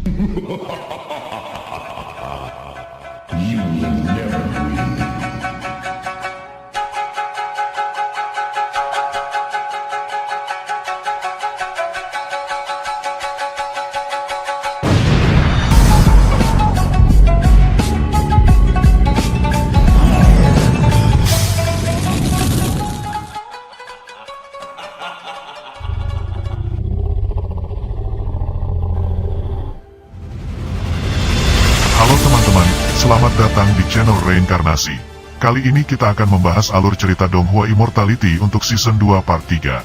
You will never win. Halo teman-teman, selamat datang di channel Reinkarnasi. Kali ini kita akan membahas alur cerita Donghua Immortality untuk season 2 part 3.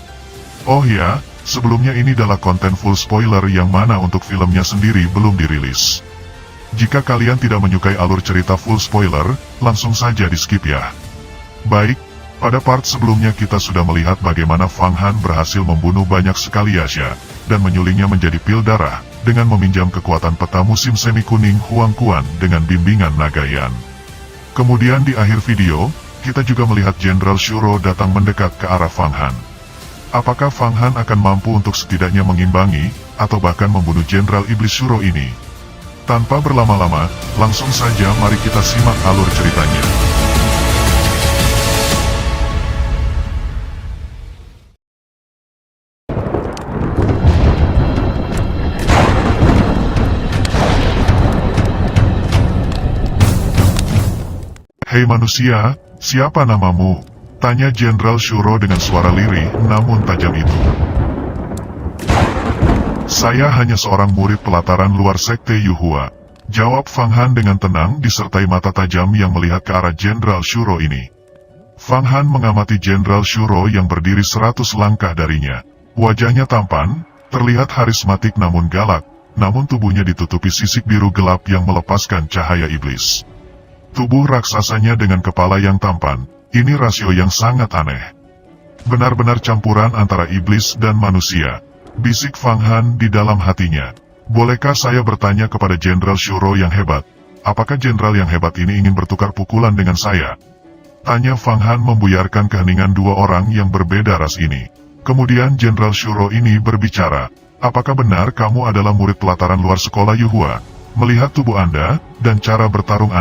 Oh ya, sebelumnya ini adalah konten full spoiler yang mana untuk filmnya sendiri belum dirilis. Jika kalian tidak menyukai alur cerita full spoiler, langsung saja di skip ya. Baik, pada part sebelumnya kita sudah melihat bagaimana Fang Han berhasil membunuh banyak sekali Yasha, dan menyulingnya menjadi pil darah, dengan meminjam kekuatan peta musim semi kuning Huang Quan dengan bimbingan Nagayan. Kemudian di akhir video, kita juga melihat Jenderal Shuro datang mendekat ke arah Fang Han. Apakah Fang Han akan mampu untuk setidaknya mengimbangi, atau bahkan membunuh Jenderal Iblis Shuro ini? Tanpa berlama-lama, langsung saja mari kita simak alur ceritanya. Hei manusia, siapa namamu? Tanya Jenderal Shuro dengan suara lirih namun tajam itu. Saya hanya seorang murid pelataran luar sekte Yuhua. Jawab Fang Han dengan tenang disertai mata tajam yang melihat ke arah Jenderal Shuro ini. Fang Han mengamati Jenderal Shuro yang berdiri 100 langkah darinya. Wajahnya tampan, terlihat harismatik namun galak, namun tubuhnya ditutupi sisik biru gelap yang melepaskan cahaya iblis. Tubuh raksasanya dengan kepala yang tampan, ini rasio yang sangat aneh. Benar-benar campuran antara iblis dan manusia, bisik Fang Han di dalam hatinya. Bolehkah saya bertanya kepada Jenderal Shuro yang hebat, apakah Jenderal yang hebat ini ingin bertukar pukulan dengan saya? Tanya Fang Han membuyarkan keheningan dua orang yang berbeda ras ini. Kemudian Jenderal Shuro ini berbicara, apakah benar kamu adalah murid pelataran luar sekolah Yuhua? Melihat tubuh Anda, dan cara bertarung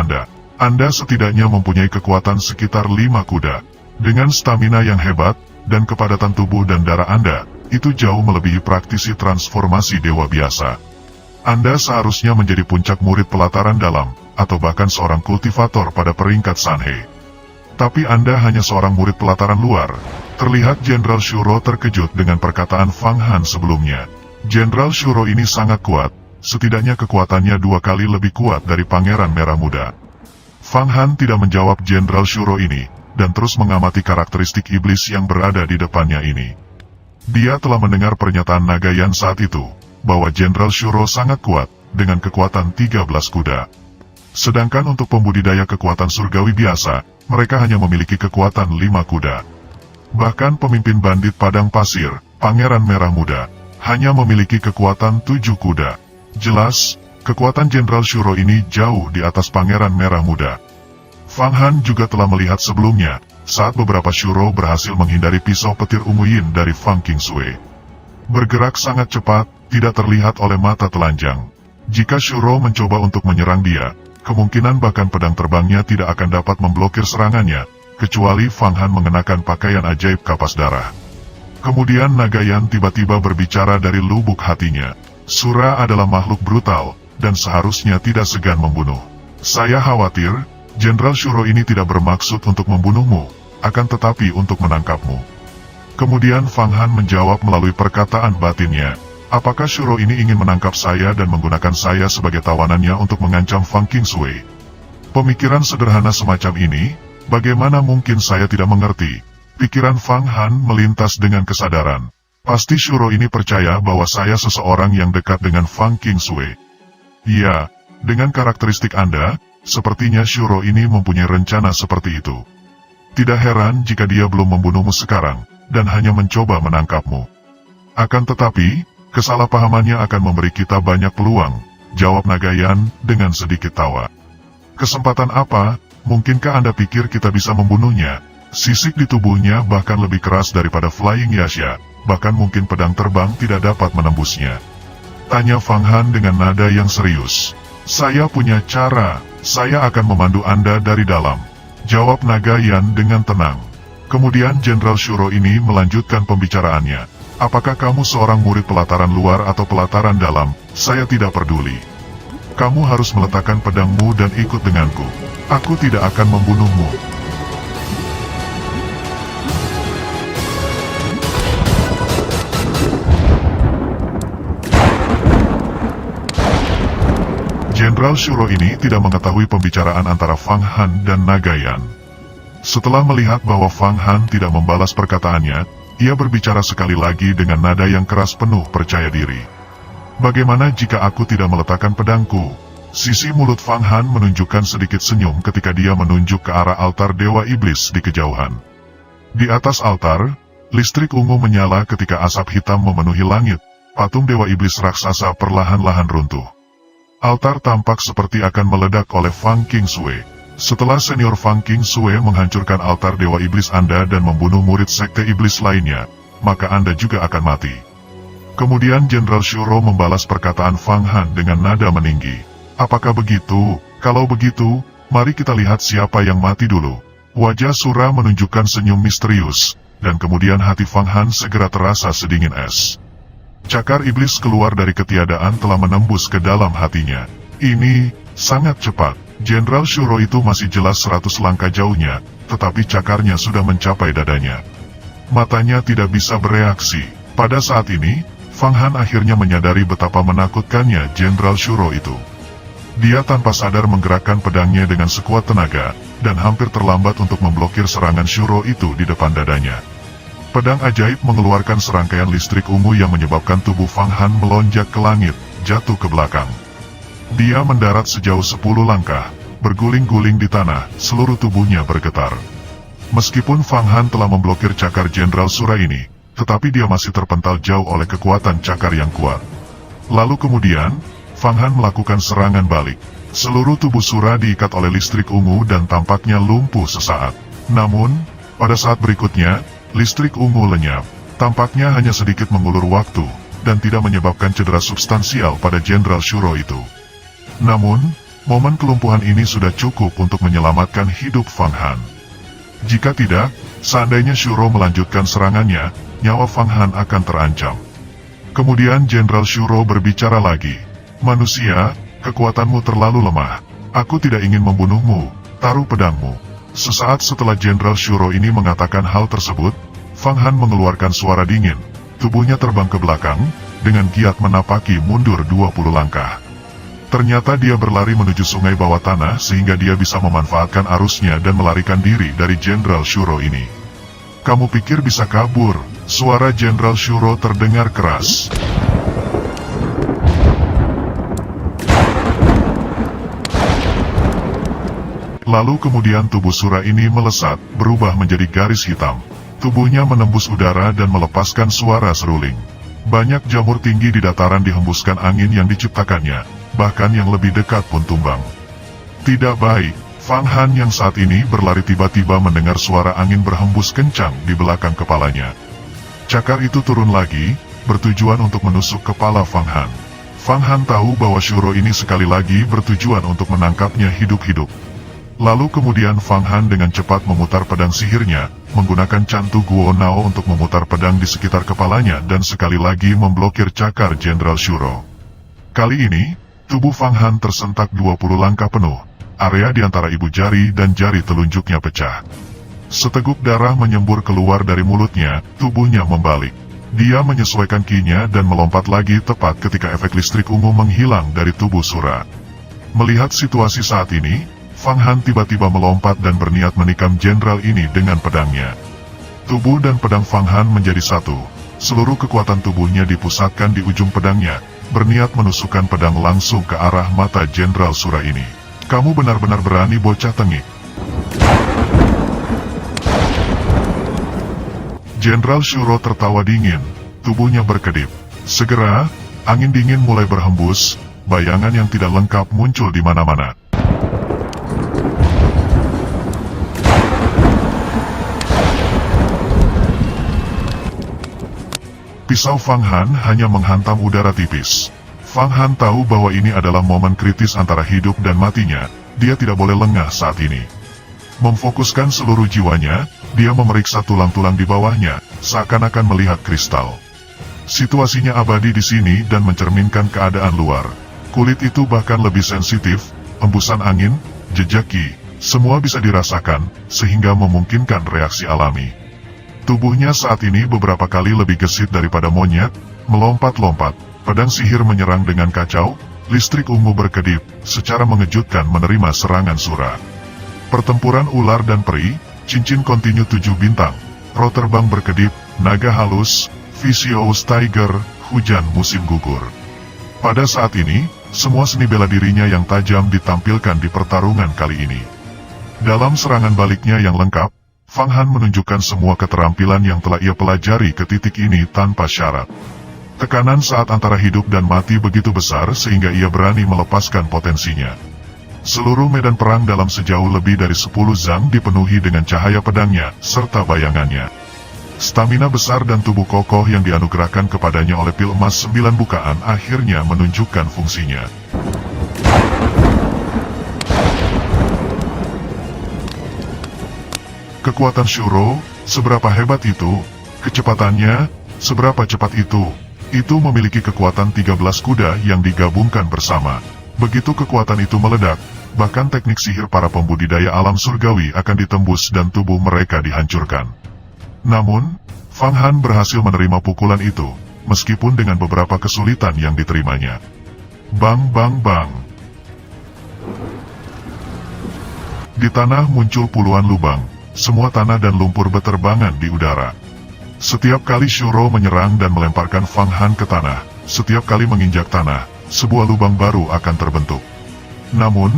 Anda setidaknya mempunyai kekuatan sekitar 5 kuda. Dengan stamina yang hebat, dan kepadatan tubuh dan darah Anda, itu jauh melebihi praktisi transformasi dewa biasa. Anda seharusnya menjadi puncak murid pelataran dalam, atau bahkan seorang kultivator pada peringkat Sanhei. Tapi Anda hanya seorang murid pelataran luar. Terlihat Jenderal Shuro terkejut dengan perkataan Fang Han sebelumnya. Jenderal Shuro ini sangat kuat, setidaknya kekuatannya 2 kali lebih kuat dari Pangeran Merah Muda. Fang Han tidak menjawab Jenderal Shuro ini, dan terus mengamati karakteristik iblis yang berada di depannya ini. Dia telah mendengar pernyataan Nagayan saat itu, bahwa Jenderal Shuro sangat kuat, dengan kekuatan 13 kuda. Sedangkan untuk pembudidaya kekuatan surgawi biasa, mereka hanya memiliki kekuatan 5 kuda. Bahkan pemimpin bandit padang pasir, Pangeran Merah Muda, hanya memiliki kekuatan 7 kuda. Jelas, kekuatan Jenderal Shuro ini jauh di atas Pangeran Merah Muda. Fang Han juga telah melihat sebelumnya, saat beberapa Shuro berhasil menghindari pisau petir ungu Yin dari Fang Qingsui. Bergerak sangat cepat, tidak terlihat oleh mata telanjang. Jika Shuro mencoba untuk menyerang dia, kemungkinan bahkan pedang terbangnya tidak akan dapat memblokir serangannya, kecuali Fang Han mengenakan pakaian ajaib kapas darah. Kemudian Nagayan tiba-tiba berbicara dari lubuk hatinya. Sura adalah makhluk brutal, dan seharusnya tidak segan membunuh. Saya khawatir, Jenderal Shuro ini tidak bermaksud untuk membunuhmu, akan tetapi untuk menangkapmu. Kemudian Fang Han menjawab melalui perkataan batinnya, apakah Shuro ini ingin menangkap saya dan menggunakan saya sebagai tawanannya untuk mengancam Fang Qingsui? Pemikiran sederhana semacam ini, bagaimana mungkin saya tidak mengerti? Pikiran Fang Han melintas dengan kesadaran. Pasti Shuro ini percaya bahwa saya seseorang yang dekat dengan Fang Qingsui. Ya, dengan karakteristik Anda, sepertinya Shuro ini mempunyai rencana seperti itu. Tidak heran jika dia belum membunuhmu sekarang, dan hanya mencoba menangkapmu. Akan tetapi, kesalahpahamannya akan memberi kita banyak peluang, jawab Nagayan dengan sedikit tawa. Kesempatan apa? Mungkinkah Anda pikir kita bisa membunuhnya? Sisik di tubuhnya bahkan lebih keras daripada Flying Yasha, bahkan mungkin pedang terbang tidak dapat menembusnya. Tanya Fang Han dengan nada yang serius. Saya punya cara, saya akan memandu Anda dari dalam. Jawab naga Yan dengan tenang. Kemudian Jenderal Shuro ini melanjutkan pembicaraannya. Apakah kamu seorang murid pelataran luar atau pelataran dalam, saya tidak peduli. Kamu harus meletakkan pedangmu dan ikut denganku. Aku tidak akan membunuhmu. Jenderal Shuro ini tidak mengetahui pembicaraan antara Fang Han dan naga Yan. Setelah melihat bahwa Fang Han tidak membalas perkataannya, ia berbicara sekali lagi dengan nada yang keras penuh percaya diri. Bagaimana jika aku tidak meletakkan pedangku? Sisi mulut Fang Han menunjukkan sedikit senyum ketika dia menunjuk ke arah altar Dewa Iblis di kejauhan. Di atas altar, listrik ungu menyala ketika asap hitam memenuhi langit. Patung Dewa Iblis raksasa perlahan-lahan runtuh. Altar tampak seperti akan meledak oleh Fang Qingsui. Setelah senior Fang Qingsui menghancurkan altar Dewa Iblis Anda dan membunuh murid sekte iblis lainnya, maka Anda juga akan mati. Kemudian Jenderal Shuro membalas perkataan Fang Han dengan nada meninggi. Apakah begitu? Kalau begitu, mari kita lihat siapa yang mati dulu. Wajah Sura menunjukkan senyum misterius, dan kemudian hati Fang Han segera terasa sedingin es. Cakar iblis keluar dari ketiadaan telah menembus ke dalam hatinya. Ini sangat cepat. Jenderal Shuro itu masih jelas 100 langkah jauhnya, tetapi cakarnya sudah mencapai dadanya. Matanya tidak bisa bereaksi. Pada saat ini, Fang Han akhirnya menyadari betapa menakutkannya Jenderal Shuro itu. Dia tanpa sadar menggerakkan pedangnya dengan sekuat tenaga, dan hampir terlambat untuk memblokir serangan Shuro itu di depan dadanya. Pedang ajaib mengeluarkan serangkaian listrik ungu yang menyebabkan tubuh Fang Han melonjak ke langit, jatuh ke belakang. Dia mendarat sejauh 10 langkah, berguling-guling di tanah, seluruh tubuhnya bergetar. Meskipun Fang Han telah memblokir cakar Jenderal Sura ini, tetapi dia masih terpental jauh oleh kekuatan cakar yang kuat. Lalu kemudian, Fang Han melakukan serangan balik. Seluruh tubuh Sura diikat oleh listrik ungu dan tampaknya lumpuh sesaat. Namun, pada saat berikutnya, listrik ungu lenyap, tampaknya hanya sedikit mengulur waktu, dan tidak menyebabkan cedera substansial pada Jenderal Shuro itu. Namun, momen kelumpuhan ini sudah cukup untuk menyelamatkan hidup Fang Han. Jika tidak, seandainya Shuro melanjutkan serangannya, nyawa Fang Han akan terancam. Kemudian Jenderal Shuro berbicara lagi. Manusia, kekuatanmu terlalu lemah. Aku tidak ingin membunuhmu, taruh pedangmu. Sesaat setelah Jenderal Shuro ini mengatakan hal tersebut, Fang Han mengeluarkan suara dingin. Tubuhnya terbang ke belakang, dengan giat menapaki mundur 20 langkah. Ternyata dia berlari menuju sungai bawah tanah sehingga dia bisa memanfaatkan arusnya dan melarikan diri dari Jenderal Shuro ini. Kamu pikir bisa kabur? Suara Jenderal Shuro terdengar keras. Lalu kemudian tubuh Sura ini melesat, berubah menjadi garis hitam. Tubuhnya menembus udara dan melepaskan suara seruling. Banyak jamur tinggi di dataran dihembuskan angin yang diciptakannya, bahkan yang lebih dekat pun tumbang. Tidak baik, Fang Han yang saat ini berlari tiba-tiba mendengar suara angin berhembus kencang di belakang kepalanya. Cakar itu turun lagi, bertujuan untuk menusuk kepala Fang Han. Fang Han tahu bahwa Shuro ini sekali lagi bertujuan untuk menangkapnya hidup-hidup. Lalu kemudian Fang Han dengan cepat memutar pedang sihirnya, menggunakan cantu Guo Nao untuk memutar pedang di sekitar kepalanya dan sekali lagi memblokir cakar Jenderal Shuro. Kali ini, tubuh Fang Han tersentak 20 langkah penuh, area di antara ibu jari dan jari telunjuknya pecah. Seteguk darah menyembur keluar dari mulutnya, tubuhnya membalik. Dia menyesuaikan kinya dan melompat lagi tepat ketika efek listrik ungu menghilang dari tubuh Sura. Melihat situasi saat ini, Fang Han tiba-tiba melompat dan berniat menikam jenderal ini dengan pedangnya. Tubuh dan pedang Fang Han menjadi satu. Seluruh kekuatan tubuhnya dipusatkan di ujung pedangnya, berniat menusukkan pedang langsung ke arah mata Jenderal Sura ini. Kamu benar-benar berani, bocah tengik. Jenderal Shuro tertawa dingin, tubuhnya berkedip. Segera, angin dingin mulai berhembus, bayangan yang tidak lengkap muncul di mana-mana. Pisau Fang Han hanya menghantam udara tipis. Fang Han tahu bahwa ini adalah momen kritis antara hidup dan matinya, dia tidak boleh lengah saat ini. Memfokuskan seluruh jiwanya, dia memeriksa tulang-tulang di bawahnya, seakan-akan melihat kristal. Situasinya abadi di sini dan mencerminkan keadaan luar. Kulit itu bahkan lebih sensitif, embusan angin, jejak ki, semua bisa dirasakan, sehingga memungkinkan reaksi alami. Tubuhnya saat ini beberapa kali lebih gesit daripada monyet, melompat-lompat, pedang sihir menyerang dengan kacau, listrik ungu berkedip, secara mengejutkan menerima serangan Sura. Pertempuran ular dan peri, cincin kontinu 7 bintang, roh terbang berkedip, naga halus, Vicious Tiger, hujan musim gugur. Pada saat ini, semua seni bela dirinya yang tajam ditampilkan di pertarungan kali ini. Dalam serangan baliknya yang lengkap, Fang Han menunjukkan semua keterampilan yang telah ia pelajari ke titik ini tanpa syarat. Tekanan saat antara hidup dan mati begitu besar sehingga ia berani melepaskan potensinya. Seluruh medan perang dalam sejauh lebih dari 10 zang dipenuhi dengan cahaya pedangnya, serta bayangannya. Stamina besar dan tubuh kokoh yang dianugerahkan kepadanya oleh pil emas 9 bukaan akhirnya menunjukkan fungsinya. Kekuatan Shuro, seberapa hebat itu? Kecepatannya, seberapa cepat itu? Itu memiliki kekuatan 13 kuda yang digabungkan bersama. Begitu kekuatan itu meledak, bahkan teknik sihir para pembudidaya alam surgawi akan ditembus dan tubuh mereka dihancurkan. Namun, Fang Han berhasil menerima pukulan itu, meskipun dengan beberapa kesulitan yang diterimanya. Bang bang bang. Di tanah muncul puluhan lubang, semua tanah dan lumpur beterbangan di udara. Setiap kali Shuro menyerang dan melemparkan Fang Han ke tanah, setiap kali menginjak tanah, sebuah lubang baru akan terbentuk. Namun,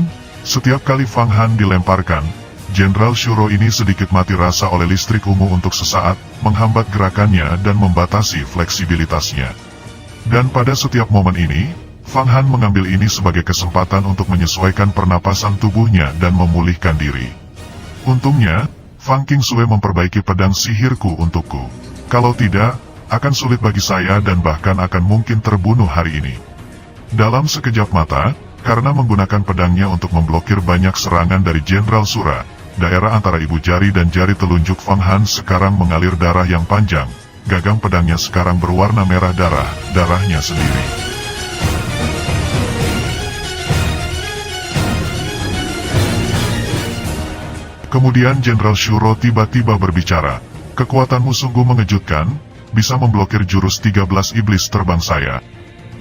setiap kali Fang Han dilemparkan, Jenderal Shuro ini sedikit mati rasa oleh listrik ungu untuk sesaat, menghambat gerakannya dan membatasi fleksibilitasnya. Dan pada setiap momen ini, Fang Han mengambil ini sebagai kesempatan untuk menyesuaikan pernapasan tubuhnya dan memulihkan diri. Untungnya, Fang Qingsui memperbaiki pedang sihirku untukku. Kalau tidak, akan sulit bagi saya dan bahkan akan mungkin terbunuh hari ini. Dalam sekejap mata, karena menggunakan pedangnya untuk memblokir banyak serangan dari Jenderal Sura, daerah antara ibu jari dan jari telunjuk Fang Han sekarang mengalir darah yang panjang. Gagang pedangnya sekarang berwarna merah darah, darahnya sendiri. Kemudian Jenderal Shuro tiba-tiba berbicara, "Kekuatanmu sungguh mengejutkan, bisa memblokir jurus 13 iblis terbang saya.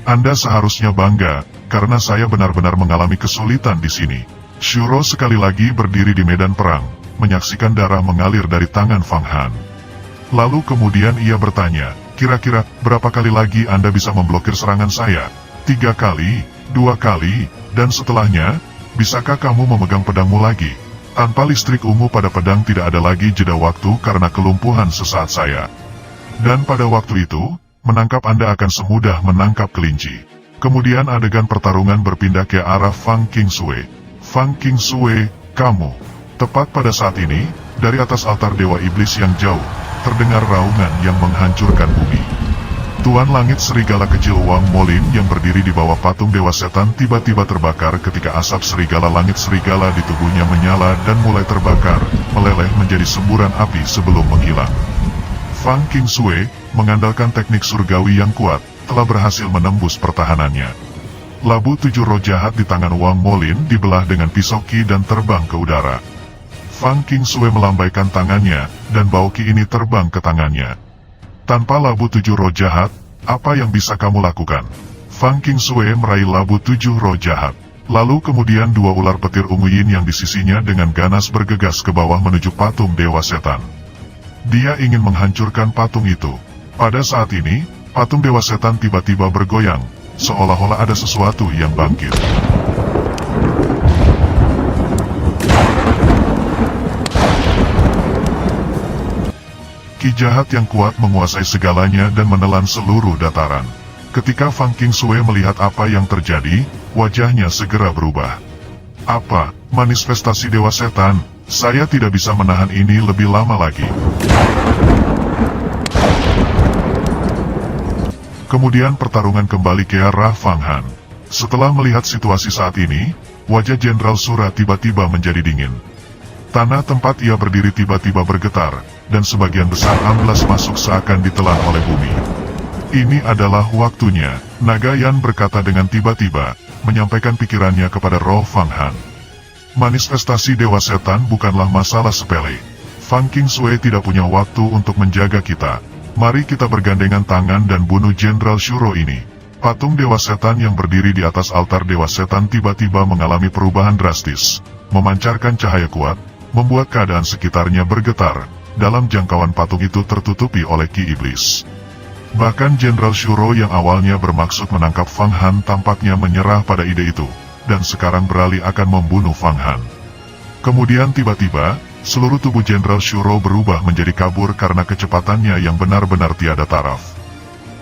Anda seharusnya bangga, karena saya benar-benar mengalami kesulitan di sini." Shuro sekali lagi berdiri di medan perang, menyaksikan darah mengalir dari tangan Fang Han. Lalu kemudian ia bertanya, "Kira-kira berapa kali lagi Anda bisa memblokir serangan saya? 3 kali, 2 kali, dan setelahnya, bisakah kamu memegang pedangmu lagi? Tanpa listrik ungu pada pedang tidak ada lagi jeda waktu karena kelumpuhan sesaat saya. Dan pada waktu itu, menangkap Anda akan semudah menangkap kelinci." Kemudian adegan pertarungan berpindah ke arah Fang Qingsui. "Fang Qingsui, kamu." Tepat pada saat ini, dari atas altar Dewa Iblis yang jauh, terdengar raungan yang menghancurkan bumi. Tuan Langit Serigala kecil Wang Molin yang berdiri di bawah patung Dewa Setan tiba-tiba terbakar ketika asap serigala langit serigala di tubuhnya menyala dan mulai terbakar, meleleh menjadi semburan api sebelum menghilang. Fang Qingsui, mengandalkan teknik surgawi yang kuat, telah berhasil menembus pertahanannya. Labu 7 roh jahat di tangan Wang Molin dibelah dengan pisau ki dan terbang ke udara. Fang Qingsui melambaikan tangannya, dan bau ki ini terbang ke tangannya. "Tanpa labu 7 roh jahat, apa yang bisa kamu lakukan?" Fang Qingsui meraih labu 7 roh jahat. Lalu kemudian 2 ular petir ungu yin yang di sisinya dengan ganas bergegas ke bawah menuju patung Dewa Setan. Dia ingin menghancurkan patung itu. Pada saat ini, patung Dewa Setan tiba-tiba bergoyang, seolah-olah ada sesuatu yang bangkit. Ki jahat yang kuat menguasai segalanya dan menelan seluruh dataran. Ketika Fang Qingsui melihat apa yang terjadi, wajahnya segera berubah. "Apa, manifestasi Dewa Setan? Saya tidak bisa menahan ini lebih lama lagi." Kemudian pertarungan kembali ke arah Fang Han. Setelah melihat situasi saat ini, wajah Jenderal Shura tiba-tiba menjadi dingin. Tanah tempat ia berdiri tiba-tiba bergetar, dan sebagian besar amblas masuk seakan ditelan oleh bumi. Ini adalah waktunya, Naga Yan berkata dengan tiba-tiba, menyampaikan pikirannya kepada roh Fang Han. Manifestasi Dewa Setan bukanlah masalah sepele. Fang Qingshui tidak punya waktu untuk menjaga kita. Mari kita bergandengan tangan dan bunuh Jenderal Shuro ini. Patung Dewa Setan yang berdiri di atas altar Dewa Setan tiba-tiba mengalami perubahan drastis. Memancarkan cahaya kuat, membuat keadaan sekitarnya bergetar. Dalam jangkauan patung itu tertutupi oleh Ki Iblis. Bahkan Jenderal Shuro yang awalnya bermaksud menangkap Fang Han tampaknya menyerah pada ide itu, dan sekarang beralih akan membunuh Fang Han. Kemudian tiba-tiba, seluruh tubuh Jenderal Shuro berubah menjadi kabur karena kecepatannya yang benar-benar tiada taraf.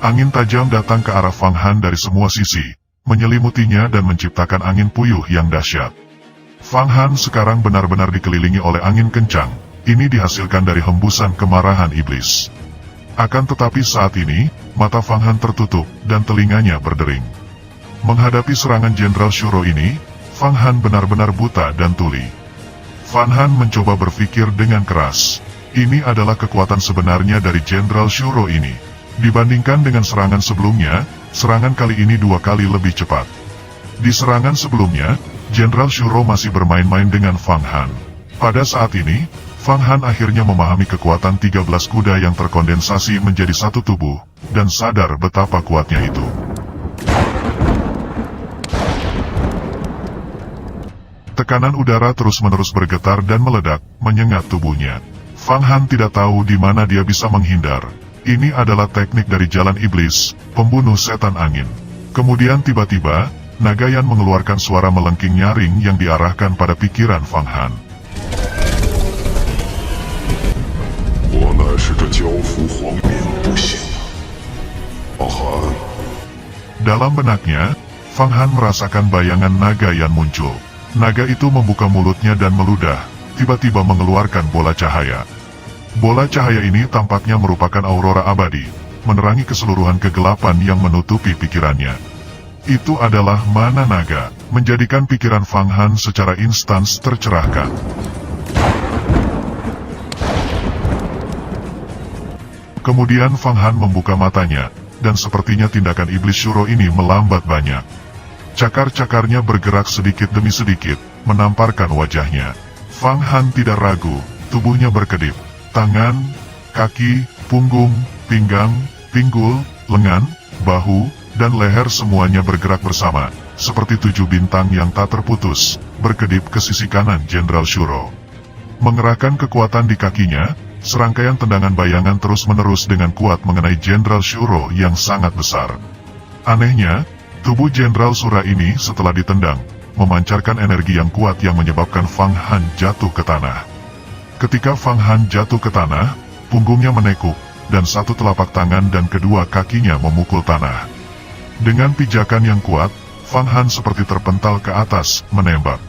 Angin tajam datang ke arah Fang Han dari semua sisi, menyelimutinya dan menciptakan angin puyuh yang dahsyat. Fang Han sekarang benar-benar dikelilingi oleh angin kencang, ini dihasilkan dari hembusan kemarahan iblis. Akan tetapi saat ini, mata Fang Han tertutup dan telinganya berdering. Menghadapi serangan Jenderal Shuro ini, Fang Han benar-benar buta dan tuli. Fang Han mencoba berpikir dengan keras. Ini adalah kekuatan sebenarnya dari Jenderal Shuro ini. Dibandingkan dengan serangan sebelumnya, serangan kali ini 2 kali lebih cepat. Di serangan sebelumnya, Jenderal Shuro masih bermain-main dengan Fang Han. Pada saat ini, Fang Han akhirnya memahami kekuatan 13 kuda yang terkondensasi menjadi satu tubuh, dan sadar betapa kuatnya itu. Tekanan udara terus-menerus bergetar dan meledak, menyengat tubuhnya. Fang Han tidak tahu di mana dia bisa menghindar. Ini adalah teknik dari jalan iblis, pembunuh setan angin. Kemudian tiba-tiba, Naga Yan mengeluarkan suara melengking nyaring yang diarahkan pada pikiran Fang Han. Dalam benaknya, Fang Han merasakan bayangan Naga Yan muncul. Naga itu membuka mulutnya dan meludah, tiba-tiba mengeluarkan bola cahaya. Bola cahaya ini tampaknya merupakan aurora abadi, menerangi keseluruhan kegelapan yang menutupi pikirannya. Itu adalah mana naga, menjadikan pikiran Fang Han secara instan tercerahkan. Kemudian Fang Han membuka matanya, dan sepertinya tindakan iblis Shuro ini melambat banyak. Cakar-cakarnya bergerak sedikit demi sedikit, menamparkan wajahnya. Fang Han tidak ragu, tubuhnya berkedip. Tangan, kaki, punggung, pinggang, pinggul, lengan, bahu, dan leher semuanya bergerak bersama, seperti 7 bintang yang tak terputus, berkedip ke sisi kanan Jenderal Shuro. Mengerahkan kekuatan di kakinya, serangkaian tendangan bayangan terus-menerus dengan kuat mengenai Jenderal Shuro yang sangat besar. Anehnya, tubuh Jenderal Shura ini setelah ditendang, memancarkan energi yang kuat yang menyebabkan Fang Han jatuh ke tanah. Ketika Fang Han jatuh ke tanah, punggungnya menekuk, dan satu telapak tangan dan kedua kakinya memukul tanah. Dengan pijakan yang kuat, Fang Han seperti terpental ke atas, menembak.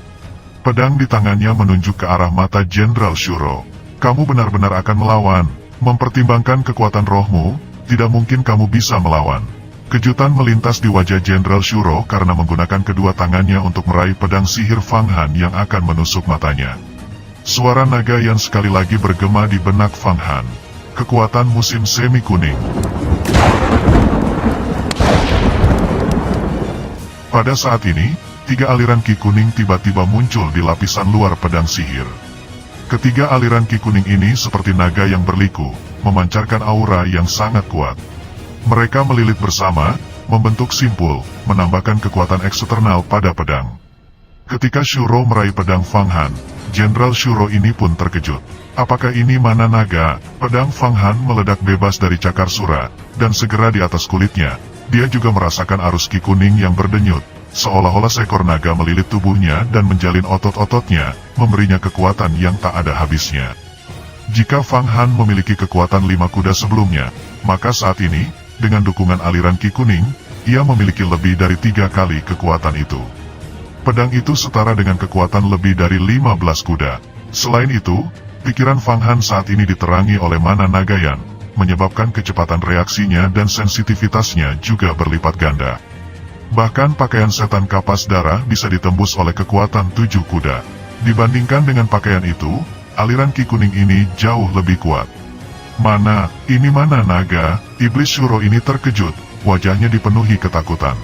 Pedang di tangannya menunjuk ke arah mata Jenderal Shuro. Kamu benar-benar akan melawan, mempertimbangkan kekuatan rohmu, tidak mungkin kamu bisa melawan. Kejutan melintas di wajah Jenderal Shuro karena menggunakan kedua tangannya untuk meraih pedang sihir Fang Han yang akan menusuk matanya. Suara Naga Yan sekali lagi bergema di benak Fang Han. Kekuatan musim semi kuning. Pada saat ini, 3 aliran ki kuning tiba-tiba muncul di lapisan luar pedang sihir. Ketiga aliran ki kuning ini seperti naga yang berliku, memancarkan aura yang sangat kuat. Mereka melilit bersama, membentuk simpul, menambahkan kekuatan eksternal pada pedang. Ketika Shuro meraih pedang Fang Han, Jenderal Shuro ini pun terkejut. Apakah ini mana naga? Pedang Fang Han meledak bebas dari cakar Shura, dan segera di atas kulitnya, dia juga merasakan arus ki kuning yang berdenyut, seolah-olah seekor naga melilit tubuhnya dan menjalin otot-ototnya, memberinya kekuatan yang tak ada habisnya. Jika Fang Han memiliki kekuatan 5 kuda sebelumnya, maka saat ini, dengan dukungan aliran ki kuning, ia memiliki lebih dari 3 kali kekuatan itu. Pedang itu setara dengan kekuatan lebih dari 15 kuda. Selain itu, pikiran Fang Han saat ini diterangi oleh mana Naga Yan. menyebabkan kecepatan reaksinya dan sensitivitasnya juga berlipat ganda. Bahkan pakaian setan kapas darah bisa ditembus oleh kekuatan 7 kuda. Dibandingkan dengan pakaian itu, aliran Ki Kuning ini jauh lebih kuat. Mana, ini mana naga? Iblis Shuro ini terkejut, wajahnya dipenuhi ketakutan.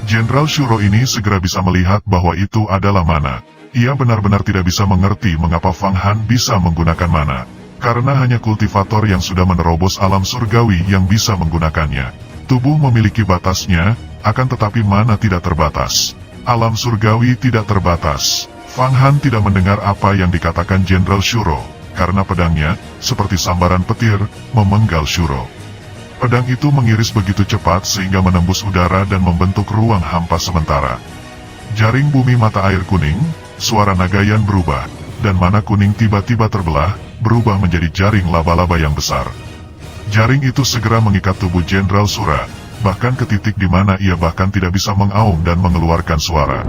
Jenderal Shuro ini segera bisa melihat bahwa itu adalah mana. Ia benar-benar tidak bisa mengerti mengapa Fang Han bisa menggunakan mana. Karena hanya kultivator yang sudah menerobos alam surgawi yang bisa menggunakannya. Tubuh memiliki batasnya, akan tetapi mana tidak terbatas. Alam surgawi tidak terbatas. Fang Han tidak mendengar apa yang dikatakan Jenderal Shuro, karena pedangnya, seperti sambaran petir, memenggal Shuro. Pedang itu mengiris begitu cepat sehingga menembus udara dan membentuk ruang hampa sementara. Jaring bumi mata air kuning, suara Nagayan berubah, dan mana kuning tiba-tiba terbelah, berubah menjadi jaring laba-laba yang besar. Jaring itu segera mengikat tubuh Jenderal Shuro, bahkan ke titik di mana ia bahkan tidak bisa mengaum dan mengeluarkan suara.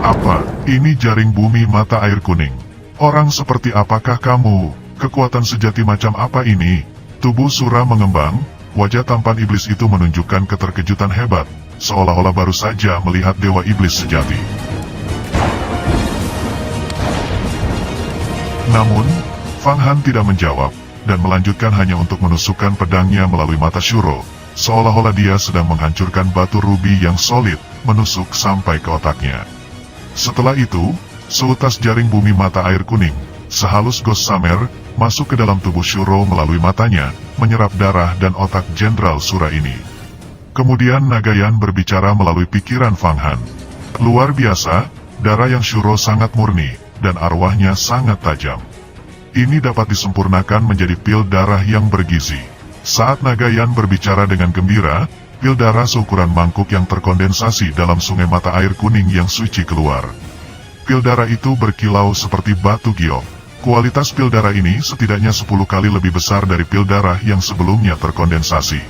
Apa? Ini jaring bumi mata air kuning. Orang seperti apakah kamu? Kekuatan sejati macam apa ini? Tubuh Shuro mengembang, wajah tampan iblis itu menunjukkan keterkejutan hebat, seolah-olah baru saja melihat dewa iblis sejati. Namun, Fang Han tidak menjawab, dan melanjutkan hanya untuk menusukkan pedangnya melalui mata Shuro, seolah-olah dia sedang menghancurkan batu rubi yang solid, menusuk sampai ke otaknya. Setelah itu, seutas jaring bumi mata air kuning, sehalus gossamer, masuk ke dalam tubuh Shuro melalui matanya, menyerap darah dan otak Jenderal Shuro ini. Kemudian Nagayan berbicara melalui pikiran Fang Han. Luar biasa, darah yang Shuro sangat murni, dan arwahnya sangat tajam. Ini dapat disempurnakan menjadi pil darah yang bergizi. Saat Nagayan berbicara dengan gembira, pil darah seukuran mangkuk yang terkondensasi dalam sungai mata air kuning yang suci keluar. Pil darah itu berkilau seperti batu giok. Kualitas pil darah ini setidaknya 10 kali lebih besar dari pil darah yang sebelumnya terkondensasi.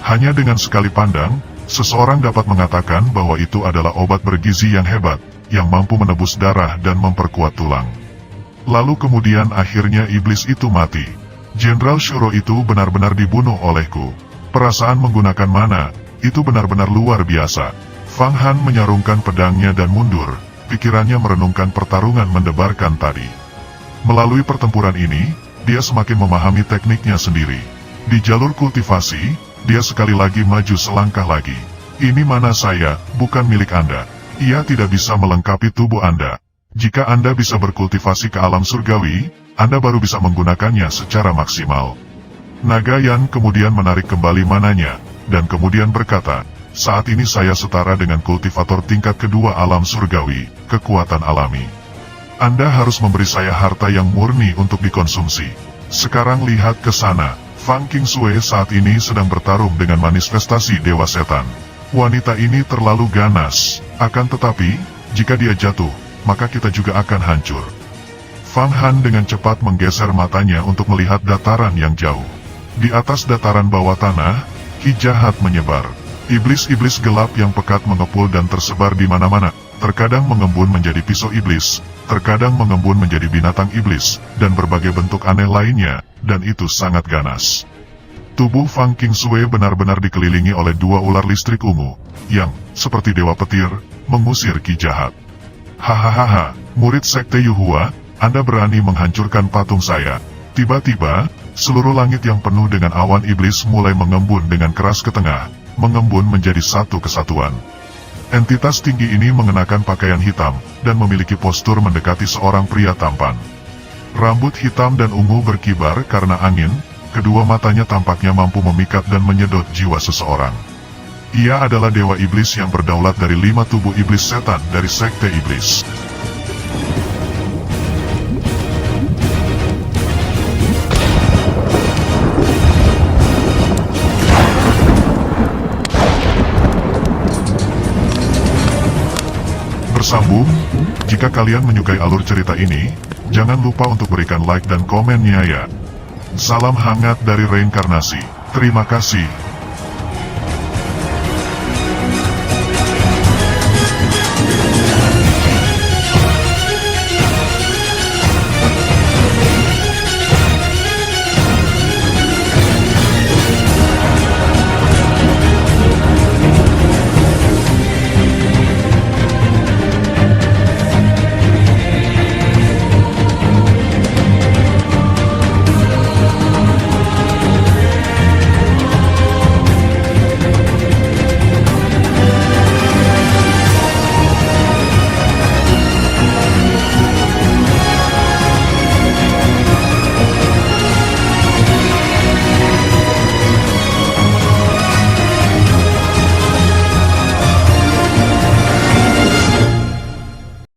Hanya dengan sekali pandang, seseorang dapat mengatakan bahwa itu adalah obat bergizi yang hebat, yang mampu menebus darah dan memperkuat tulang. Lalu kemudian akhirnya iblis itu mati. Jenderal Shuro itu benar-benar dibunuh olehku. Perasaan menggunakan mana, itu benar-benar luar biasa. Fang Han menyarungkan pedangnya dan mundur, pikirannya merenungkan pertarungan mendebarkan tadi. Melalui pertempuran ini, dia semakin memahami tekniknya sendiri. Di jalur kultivasi, dia sekali lagi maju selangkah lagi. Ini mana saya, bukan milik Anda. Ia tidak bisa melengkapi tubuh Anda. Jika Anda bisa berkultivasi ke alam surgawi, Anda baru bisa menggunakannya secara maksimal. Nagayan kemudian menarik kembali mananya, dan kemudian berkata, saat ini saya setara dengan kultivator tingkat kedua alam surgawi, kekuatan alami. Anda harus memberi saya harta yang murni untuk dikonsumsi. Sekarang lihat ke sana, Fang Qingsui saat ini sedang bertarung dengan manifestasi Dewa Setan. Wanita ini terlalu ganas, akan tetapi, jika dia jatuh, maka kita juga akan hancur. Fang Han dengan cepat menggeser matanya untuk melihat dataran yang jauh. Di atas dataran bawah tanah, ki jahat menyebar. Iblis-iblis gelap yang pekat mengepul dan tersebar di mana-mana, terkadang mengembun menjadi pisau iblis, terkadang mengembun menjadi binatang iblis, dan berbagai bentuk aneh lainnya, dan itu sangat ganas. Tubuh Fang Qingsui benar-benar dikelilingi oleh 2 ular listrik ungu, yang, seperti dewa petir, mengusir ki jahat. Hahaha, murid Sekte Yuhua, Anda berani menghancurkan patung saya. Tiba-tiba, seluruh langit yang penuh dengan awan iblis mulai mengembun dengan keras ke tengah, mengembun menjadi satu kesatuan. Entitas tinggi ini mengenakan pakaian hitam, dan memiliki postur mendekati seorang pria tampan. Rambut hitam dan ungu berkibar karena angin, kedua matanya tampaknya mampu memikat dan menyedot jiwa seseorang. Ia adalah dewa iblis yang berdaulat dari 5 tubuh iblis setan dari Sekte Iblis. Bersambung, jika kalian menyukai alur cerita ini, jangan lupa untuk berikan like dan komennya ya. Salam hangat dari reinkarnasi. Terima kasih.